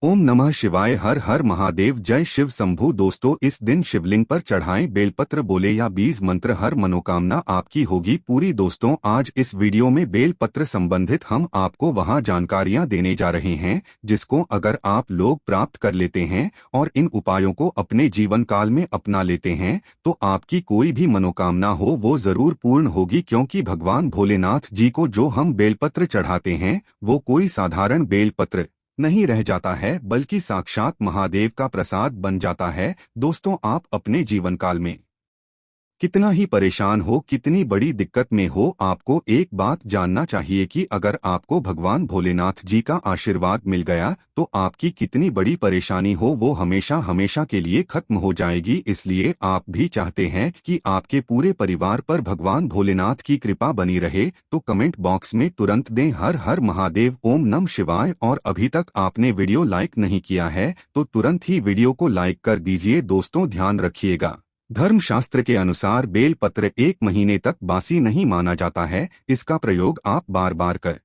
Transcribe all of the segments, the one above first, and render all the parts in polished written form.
ओम नमः शिवाय। हर हर महादेव। जय शिव शंभू। दोस्तों, इस दिन शिवलिंग पर चढ़ाएं बेलपत्र बोले या बीज मंत्र, हर मनोकामना आपकी होगी पूरी। दोस्तों, आज इस वीडियो में बेलपत्र संबंधित हम आपको वहां जानकारियां देने जा रहे हैं जिसको अगर आप लोग प्राप्त कर लेते हैं और इन उपायों को अपने जीवन काल में अपना लेते हैं तो आपकी कोई भी मनोकामना हो वो जरूर पूर्ण होगी। क्योंकि भगवान भोलेनाथ जी को जो हम बेलपत्र चढ़ाते हैं वो कोई साधारण बेलपत्र नहीं रह जाता है बल्कि साक्षात महादेव का प्रसाद बन जाता है। दोस्तों, आप अपने जीवन काल में कितना ही परेशान हो, कितनी बड़ी दिक्कत में हो, आपको एक बात जानना चाहिए कि अगर आपको भगवान भोलेनाथ जी का आशीर्वाद मिल गया तो आपकी कितनी बड़ी परेशानी हो वो हमेशा हमेशा के लिए खत्म हो जाएगी। इसलिए आप भी चाहते हैं कि आपके पूरे परिवार पर भगवान भोलेनाथ की कृपा बनी रहे तो कमेंट बॉक्स में तुरंत दें हर हर महादेव, ओम नमः शिवाय। और अभी तक आपने वीडियो लाइक नहीं किया है तो तुरंत ही वीडियो को लाइक कर दीजिए। दोस्तों, ध्यान रखिएगा, धर्मशास्त्र के अनुसार बेलपत्र 1 महीने तक बासी नहीं माना जाता है। इसका प्रयोग आप बार बार कर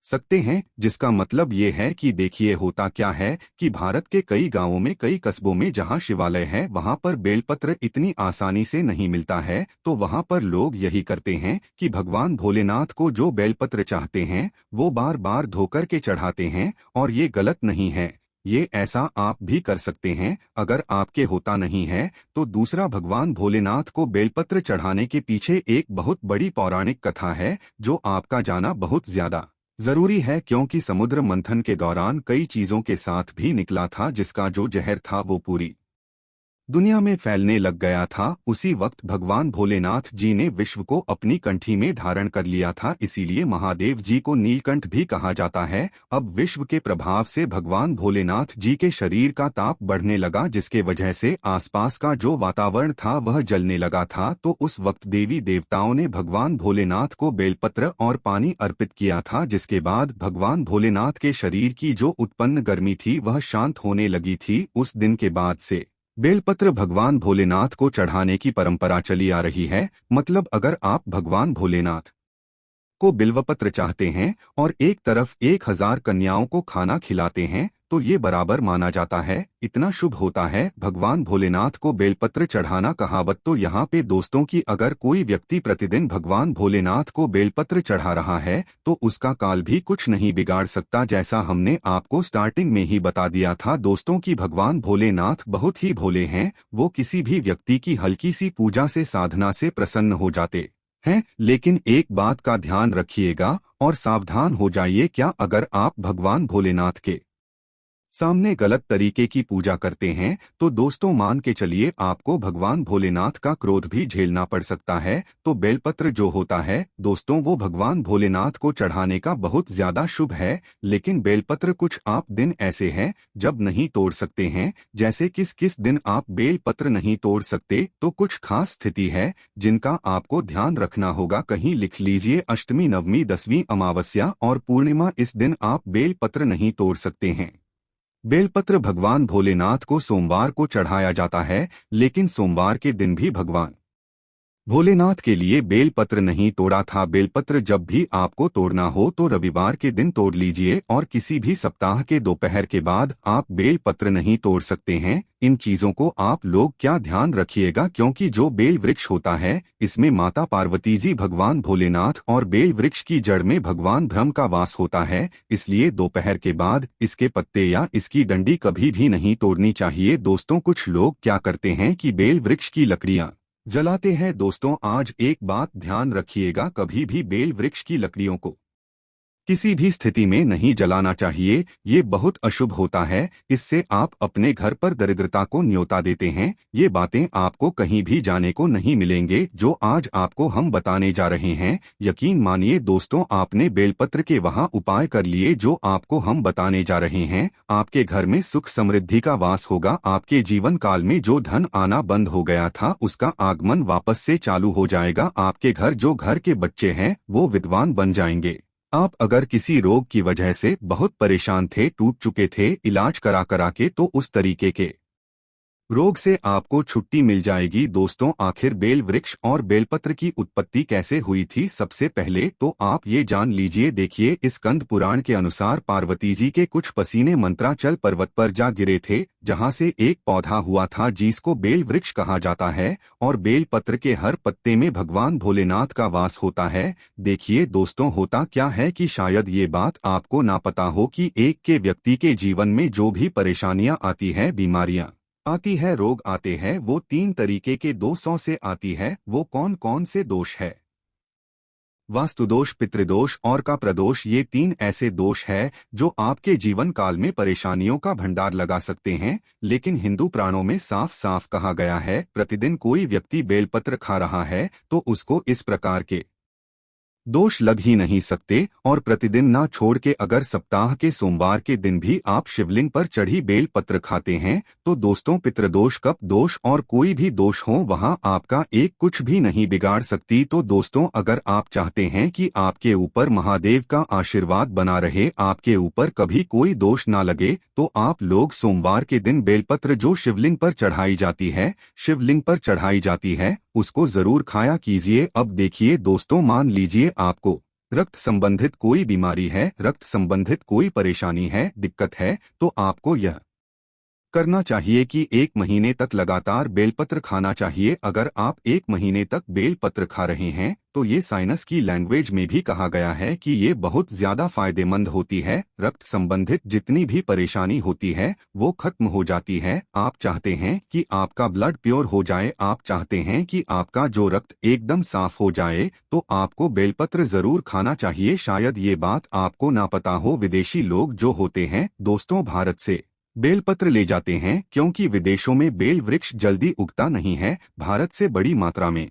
सकते हैं, जिसका मतलब ये है कि देखिए होता क्या है कि भारत के कई गांवों में, कई कस्बों में जहां शिवालय है वहां पर बेलपत्र इतनी आसानी से नहीं मिलता है तो वहां पर लोग यही करते हैं कि भगवान भोलेनाथ को जो बेलपत्र चाहते हैं वो बार बार धोकर के चढ़ाते हैं। और ये गलत नहीं है, ये ऐसा आप भी कर सकते हैं। अगर आपके होता नहीं है तो दूसरा, भगवान भोलेनाथ को बेलपत्र चढ़ाने के पीछे एक बहुत बड़ी पौराणिक कथा है जो आपका जाना बहुत ज्यादा जरूरी है। क्योंकि समुद्र मंथन के दौरान कई चीजों के साथ भी निकला था जिसका जो जहर था वो पूरी दुनिया में फैलने लग गया था। उसी वक्त भगवान भोलेनाथ जी ने विश्व को अपनी कंठी में धारण कर लिया था, इसीलिए महादेव जी को नीलकंठ भी कहा जाता है। अब विश्व के प्रभाव से भगवान भोलेनाथ जी के शरीर का ताप बढ़ने लगा जिसके वजह से आसपास का जो वातावरण था वह जलने लगा था। तो उस वक्त देवी देवताओं ने भगवान भोलेनाथ को बेलपत्र और पानी अर्पित किया था, जिसके बाद भगवान भोलेनाथ के शरीर की जो उत्पन्न गर्मी थी वह शांत होने लगी थी। उस दिन के बाद से बेलपत्र भगवान भोलेनाथ को चढ़ाने की परंपरा चली आ रही है। मतलब अगर आप भगवान भोलेनाथ को बिल्वपत्र चाहते हैं और एक तरफ 1000 कन्याओं को खाना खिलाते हैं तो ये बराबर माना जाता है, इतना शुभ होता है भगवान भोलेनाथ को बेलपत्र चढ़ाना। कहावत तो यहाँ पे दोस्तों की अगर कोई व्यक्ति प्रतिदिन भगवान भोलेनाथ को बेलपत्र चढ़ा रहा है तो उसका काल भी कुछ नहीं बिगाड़ सकता, जैसा हमने आपको स्टार्टिंग में ही बता दिया था दोस्तों कि भगवान भोलेनाथ बहुत ही भोले हैं। वो किसी भी व्यक्ति की हल्की सी पूजा से, साधना से प्रसन्न हो जाते हैं। लेकिन एक बात का ध्यान रखिएगा और सावधान हो जाइए, क्या अगर आप भगवान भोलेनाथ के सामने गलत तरीके की पूजा करते हैं तो दोस्तों मान के चलिए आपको भगवान भोलेनाथ का क्रोध भी झेलना पड़ सकता है। तो बेलपत्र जो होता है दोस्तों वो भगवान भोलेनाथ को चढ़ाने का बहुत ज्यादा शुभ है। लेकिन बेलपत्र कुछ आप दिन ऐसे हैं जब नहीं तोड़ सकते हैं। जैसे किस किस दिन आप बेलपत्र नहीं तोड़ सकते तो कुछ खास स्थिति है जिनका आपको ध्यान रखना होगा। कहीं लिख लीजिए, अष्टमी, नवमी, 10वीं अमावस्या और पूर्णिमा, इस दिन आप बेलपत्र नहीं तोड़ सकते हैं। बेलपत्र भगवान भोलेनाथ को सोमवार को चढ़ाया जाता है, लेकिन सोमवार के दिन भी भगवान भोलेनाथ के लिए बेलपत्र नहीं तोड़ा था। बेलपत्र जब भी आपको तोड़ना हो तो रविवार के दिन तोड़ लीजिए और किसी भी सप्ताह के दोपहर के बाद आप बेलपत्र नहीं तोड़ सकते हैं। इन चीजों को आप लोग क्या ध्यान रखिएगा, क्योंकि जो बेल वृक्ष होता है इसमें माता पार्वती जी, भगवान भोलेनाथ और बेल वृक्ष की जड़ में भगवान ब्रह्म का वास होता है। इसलिए दोपहर के बाद इसके पत्ते या इसकी डंडी कभी भी नहीं तोड़नी चाहिए। दोस्तों, कुछ लोग क्या करते हैं कि बेल वृक्ष की लकड़ियां जलाते हैं। दोस्तों, आज एक बात ध्यान रखिएगा, कभी भी बेल वृक्ष की लकड़ियों को किसी भी स्थिति में नहीं जलाना चाहिए, ये बहुत अशुभ होता है। इससे आप अपने घर पर दरिद्रता को न्योता देते हैं। ये बातें आपको कहीं भी जाने को नहीं मिलेंगे जो आज आपको हम बताने जा रहे हैं। यकीन मानिए दोस्तों, आपने बेलपत्र के वहां उपाय कर लिए जो आपको हम बताने जा रहे हैं। आपके घर में सुख समृद्धि का वास होगा। आपके जीवन काल में जो धन आना बंद हो गया था उसका आगमन वापस से चालू हो जाएगा। आपके घर जो घर के बच्चे हैं वो विद्वान बन जाएंगे। आप अगर किसी रोग की वजह से बहुत परेशान थे, टूट चुके थे इलाज करा करा के, तो उस तरीके के रोग से आपको छुट्टी मिल जाएगी। दोस्तों, आखिर बेल वृक्ष और बेलपत्र की उत्पत्ति कैसे हुई थी? सबसे पहले तो आप ये जान लीजिए। देखिए, इस स्कंद पुराण के अनुसार पार्वती जी के कुछ पसीने मंत्राचल पर्वत पर जा गिरे थे, जहां से एक पौधा हुआ था जिसको बेल वृक्ष कहा जाता है, और बेल पत्र के हर पत्ते में भगवान भोलेनाथ का वास होता है। देखिए दोस्तों, होता क्या है कि शायद ये बात आपको ना पता हो कि एक के व्यक्ति के जीवन में जो भी परेशानियां आती है, बीमारियां आती है, रोग आते हैं, वो 3 तरीके के दोषों से आती है। वो कौन कौन से दोष है? वास्तुदोष, पितृदोष और का प्रदोष। ये 3 ऐसे दोष है जो आपके जीवन काल में परेशानियों का भंडार लगा सकते हैं। लेकिन हिंदू पुराणों में साफ साफ कहा गया है, प्रतिदिन कोई व्यक्ति बेलपत्र खा रहा है तो उसको इस प्रकार के दोष लग ही नहीं सकते। और प्रतिदिन ना छोड़ के अगर सप्ताह के सोमवार के दिन भी आप शिवलिंग पर चढ़ी बेल पत्र खाते हैं तो दोस्तों, पितृदोष, कप दोष और कोई भी दोष हो, वहां आपका एक कुछ भी नहीं बिगाड़ सकती। तो दोस्तों, अगर आप चाहते हैं कि आपके ऊपर महादेव का आशीर्वाद बना रहे, आपके ऊपर कभी कोई दोष ना लगे, तो आप लोग सोमवार के दिन बेलपत्र जो शिवलिंग पर चढ़ाई जाती है उसको जरूर खाया कीजिए। अब देखिए दोस्तों, मान लीजिए आपको रक्त संबंधित कोई बीमारी है, रक्त संबंधित कोई परेशानी है, दिक्कत है, तो आपको यह करना चाहिए कि 1 महीने तक लगातार बेलपत्र खाना चाहिए। अगर आप 1 महीने तक बेलपत्र खा रहे हैं तो ये साइंस की लैंग्वेज में भी कहा गया है कि ये बहुत ज्यादा फायदेमंद होती है। रक्त संबंधित जितनी भी परेशानी होती है वो खत्म हो जाती है। आप चाहते हैं कि आपका ब्लड प्योर हो जाए, आप चाहते हैं कि आपका जो रक्त एकदम साफ हो जाए, तो आपको बेलपत्र जरूर खाना चाहिए। शायद ये बात आपको ना पता हो, विदेशी लोग जो होते हैं दोस्तों, भारत से बेलपत्र ले जाते हैं क्योंकि विदेशों में बेल वृक्ष जल्दी उगता नहीं है। भारत से बड़ी मात्रा में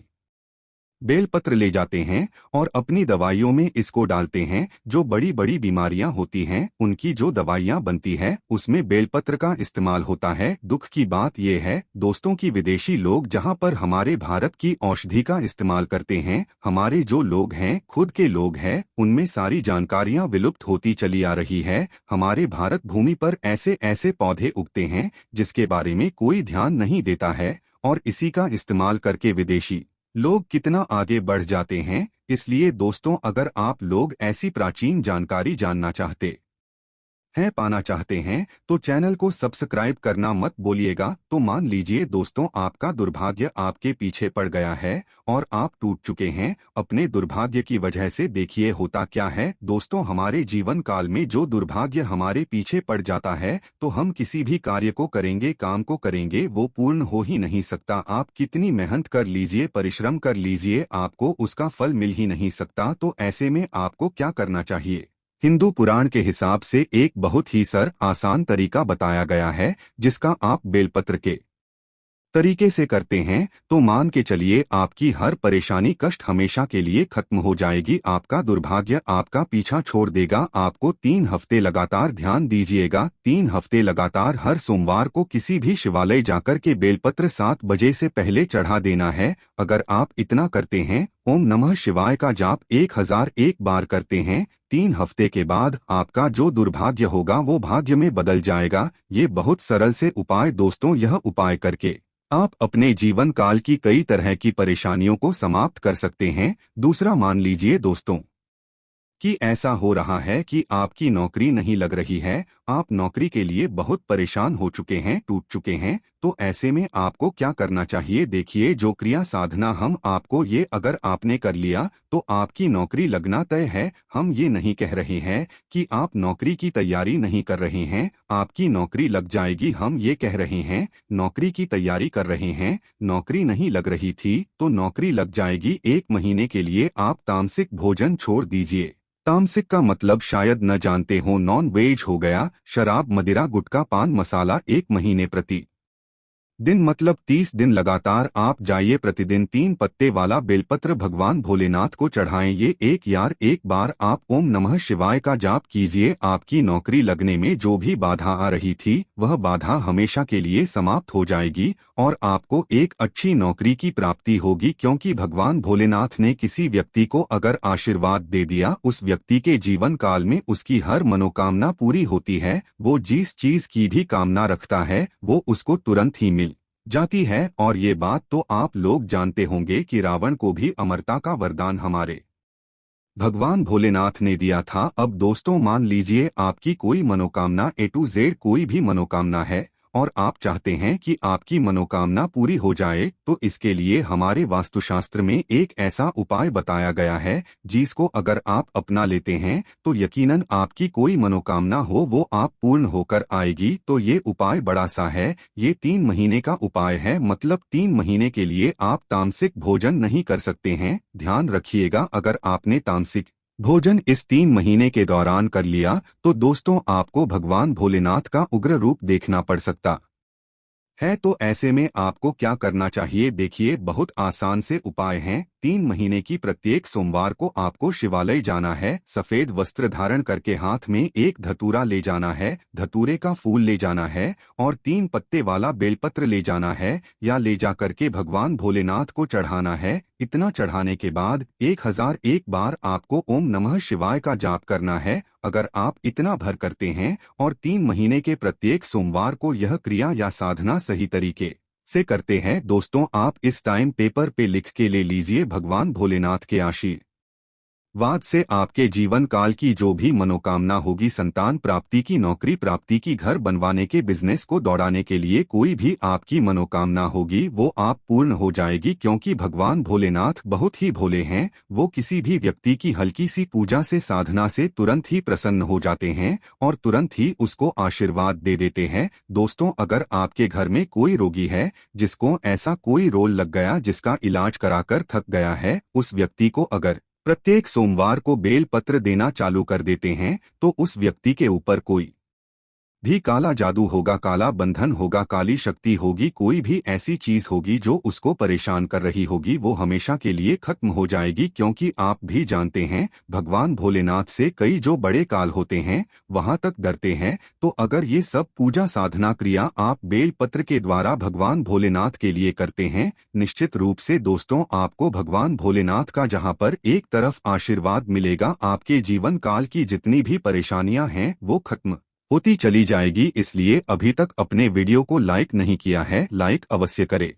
बेलपत्र ले जाते हैं और अपनी दवाइयों में इसको डालते हैं। जो बड़ी बड़ी बीमारियां होती हैं, उनकी जो दवाइयां बनती है उसमें बेलपत्र का इस्तेमाल होता है। दुख की बात यह है दोस्तों कि विदेशी लोग जहां पर हमारे भारत की औषधि का इस्तेमाल करते हैं, हमारे जो लोग हैं, खुद के लोग हैं, उनमें सारी जानकारियां विलुप्त होती चली आ रही है। हमारे भारत भूमि पर ऐसे ऐसे पौधे उगते हैं जिसके बारे में कोई ध्यान नहीं देता है, और इसी का इस्तेमाल करके विदेशी लोग कितना आगे बढ़ जाते हैं। इसलिए दोस्तों, अगर आप लोग ऐसी प्राचीन जानकारी जानना चाहते हैं, पाना चाहते हैं, तो चैनल को सब्सक्राइब करना मत भूलिएगा। तो मान लीजिए दोस्तों, आपका दुर्भाग्य आपके पीछे पड़ गया है और आप टूट चुके हैं अपने दुर्भाग्य की वजह से। देखिए होता क्या है दोस्तों, हमारे जीवन काल में जो दुर्भाग्य हमारे पीछे पड़ जाता है, तो हम किसी भी कार्य को करेंगे, काम को करेंगे, वो पूर्ण हो ही नहीं सकता। आप कितनी मेहनत कर लीजिए, परिश्रम कर लीजिए, आपको उसका फल मिल ही नहीं सकता। तो ऐसे में आपको क्या करना चाहिए? हिंदू पुराण के हिसाब से एक बहुत ही आसान तरीका बताया गया है, जिसका आप बेलपत्र के तरीके से करते हैं तो मान के चलिए आपकी हर परेशानी, कष्ट हमेशा के लिए खत्म हो जाएगी। आपका दुर्भाग्य आपका पीछा छोड़ देगा। आपको 3 हफ्ते लगातार ध्यान दीजिएगा, 3 हफ्ते लगातार हर सोमवार को किसी भी शिवालय जाकर के बेलपत्र 7 बजे से पहले चढ़ा देना है। अगर आप इतना करते हैं, ओम नमः शिवाय का जाप 1001 बार करते हैं, 3 हफ्ते के बाद आपका जो दुर्भाग्य होगा वो भाग्य में बदल जाएगा। ये बहुत सरल से उपाय दोस्तों, यह उपाय करके आप अपने जीवन काल की कई तरह की परेशानियों को समाप्त कर सकते हैं। दूसरा, मान लीजिए दोस्तों कि ऐसा हो रहा है कि आपकी नौकरी नहीं लग रही है, आप नौकरी के लिए बहुत परेशान हो चुके हैं, टूट चुके हैं, तो ऐसे में आपको क्या करना चाहिए? देखिए, जो क्रिया साधना हम आपको ये अगर आपने कर लिया तो आपकी नौकरी लगना तय है। हम ये नहीं कह रहे हैं कि आप नौकरी की तैयारी नहीं कर रहे हैं, आपकी नौकरी लग जाएगी। हम ये कह रहे हैं नौकरी की तैयारी कर रहे हैं, नौकरी नहीं लग रही थी तो नौकरी लग जाएगी। 1 महीने के लिए आप तामसिक भोजन छोड़ दीजिए। तामसिक का मतलब शायद न जानते हो, नॉन वेज हो गया, शराब, मदिरा, गुटखा, पान मसाला। 1 महीने प्रति दिन मतलब 30 दिन लगातार आप जाइए, प्रतिदिन 3 पत्ते वाला बेलपत्र भगवान भोलेनाथ को चढ़ाएं। ये एक बार आप ओम नमः शिवाय का जाप कीजिए। आपकी नौकरी लगने में जो भी बाधा आ रही थी वह बाधा हमेशा के लिए समाप्त हो जाएगी और आपको एक अच्छी नौकरी की प्राप्ति होगी, क्योंकि भगवान भोलेनाथ ने किसी व्यक्ति को अगर आशीर्वाद दे दिया, उस व्यक्ति के जीवन काल में उसकी हर मनोकामना पूरी होती है। वो जिस चीज की भी कामना रखता है वो उसको तुरंत ही मिल जाती है। और ये बात तो आप लोग जानते होंगे कि रावण को भी अमरता का वरदान हमारे भगवान भोलेनाथ ने दिया था। अब दोस्तों मान लीजिए आपकी कोई मनोकामना A to Z कोई भी मनोकामना है और आप चाहते हैं कि आपकी मनोकामना पूरी हो जाए, तो इसके लिए हमारे वास्तुशास्त्र में एक ऐसा उपाय बताया गया है जिसको अगर आप अपना लेते हैं तो यकीनन आपकी कोई मनोकामना हो वो आप पूर्ण होकर आएगी। तो ये उपाय बड़ा सा है, ये 3 महीने का उपाय है, मतलब 3 महीने के लिए आप तामसिक भोजन नहीं कर सकते हैं। ध्यान रखिएगा, अगर आपने तामसिक भोजन इस 3 महीने के दौरान कर लिया तो दोस्तों आपको भगवान भोलेनाथ का उग्र रूप देखना पड़ सकता है। तो ऐसे में आपको क्या करना चाहिए, देखिए बहुत आसान से उपाय हैं। 3 महीने की प्रत्येक सोमवार को आपको शिवालय जाना है, सफेद वस्त्र धारण करके हाथ में एक धतूरा ले जाना है, धतूरे का फूल ले जाना है और 3 पत्ते वाला बेलपत्र ले जाना है या ले जा करके भगवान भोलेनाथ को चढ़ाना है। इतना चढ़ाने के बाद 1001 बार आपको ओम नमः शिवाय का जाप करना है। अगर आप इतना भर करते हैं और 3 महीने के प्रत्येक सोमवार को यह क्रिया या साधना सही तरीके से करते हैं दोस्तों, आप इस टाइम पेपर पे लिख के ले लीजिए, भगवान भोलेनाथ के आशीर्वाद से आपके जीवन काल की जो भी मनोकामना होगी, संतान प्राप्ति की, नौकरी प्राप्ति की, घर बनवाने के, बिजनेस को दौड़ाने के लिए कोई भी आपकी मनोकामना होगी वो आप पूर्ण हो जाएगी। क्योंकि भगवान भोलेनाथ बहुत ही भोले हैं, वो किसी भी व्यक्ति की हल्की सी पूजा से, साधना से तुरंत ही प्रसन्न हो जाते हैं और तुरंत ही उसको आशीर्वाद दे देते हैं। दोस्तों अगर आपके घर में कोई रोगी है जिसको ऐसा कोई रोग लग गया जिसका इलाज कराकर थक गया है, उस व्यक्ति को अगर प्रत्येक सोमवार को बेल पत्र देना चालू कर देते हैं तो उस व्यक्ति के ऊपर कोई भी काला जादू होगा, काला बंधन होगा, काली शक्ति होगी, कोई भी ऐसी चीज होगी जो उसको परेशान कर रही होगी, वो हमेशा के लिए खत्म हो जाएगी। क्योंकि आप भी जानते हैं भगवान भोलेनाथ से कई जो बड़े काल होते हैं वहां तक डरते हैं। तो अगर ये सब पूजा साधना क्रिया आप बेल पत्र के द्वारा भगवान भोलेनाथ के लिए करते हैं, निश्चित रूप से दोस्तों आपको भगवान भोलेनाथ का जहां पर एक तरफ आशीर्वाद मिलेगा, आपके जीवन काल की जितनी भी परेशानियां हैं वो खत्म होती चली जाएगी। इसलिए अभी तक अपने वीडियो को लाइक नहीं किया है, लाइक अवश्य करें।